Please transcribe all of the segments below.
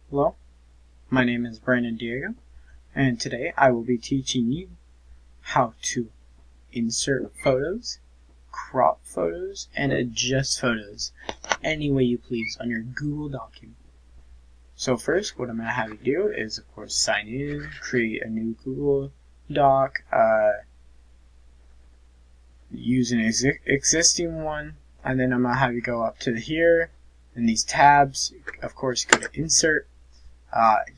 Hello, my name is Brandon Diego, and today I will be teaching you how to insert photos, crop photos, and adjust photos any way you please on your Google document. So first, what I'm going to have you do is, of course, sign in, create a new Google Doc, use an existing one, and then I'm going to have you go up to here, in these tabs, of course, go to Insert,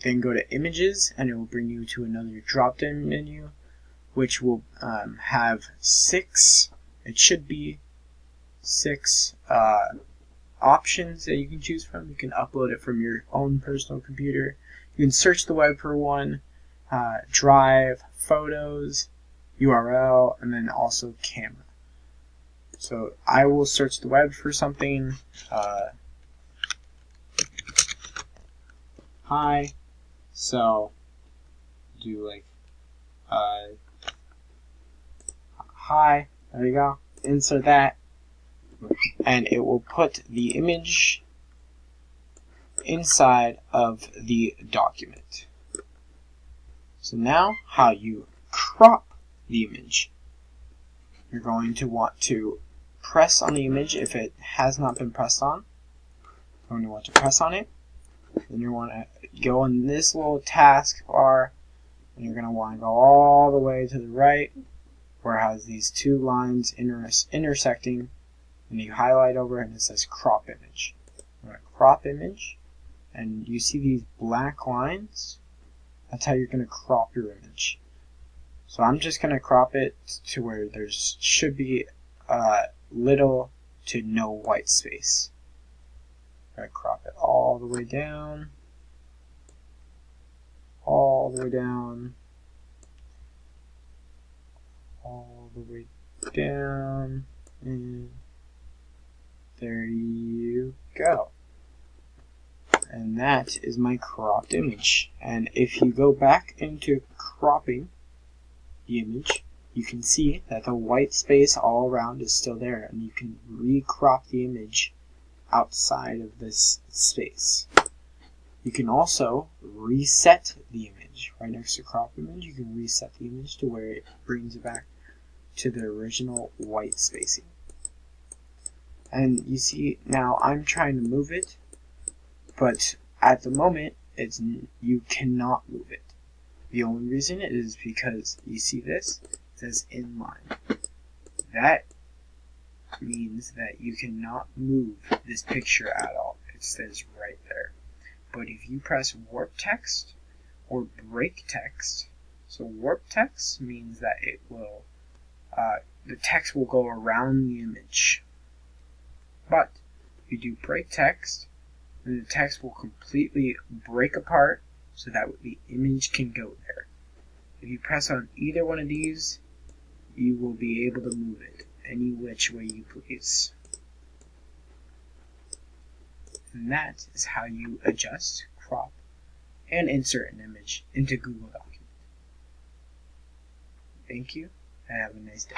then go to Images, and it will bring you to another drop-down menu, which will have six options that you can choose from. You can upload it from your own personal computer. You can search the web for one, Drive, Photos, URL, and then also Camera. So I will search the web for something. Hi. So do like hi. There you go. Insert that, and it will put the image inside of the document. So now, how you crop the image. You're going to want to press on the image if it has not been pressed on. You're going to want to press on it. Then you want to go in this little taskbar, and you're going to want to go all the way to the right, where it has these two lines intersecting, and you highlight over it, and it says crop image. I'm going to crop image, and you see these black lines? That's how you're going to crop your image. So I'm just going to crop it to where there should be little to no white space. I'm going to crop it all the way down, all the way down, all the way down, and there you go. And that is my cropped image. And if you go back into cropping the image, you can see that the white space all around is still there, and you can recrop the image outside of this space. You can also reset the image. Right next to crop image, you can reset the image to where it brings it back to the original white spacing. And you see now I'm trying to move it, but at the moment you cannot move it. The only reason is because you see this, it says inline. That means that you cannot move this picture at all. It says right there. But if you press warp text or break text, so warp text means that it will, the text will go around the image. But if you do break text, then the text will completely break apart so that the image can go there. If you press on either one of these, you will be able to move it any which way you please. And that is how you adjust, crop, and insert an image into Google Documents. Thank you, and have a nice day.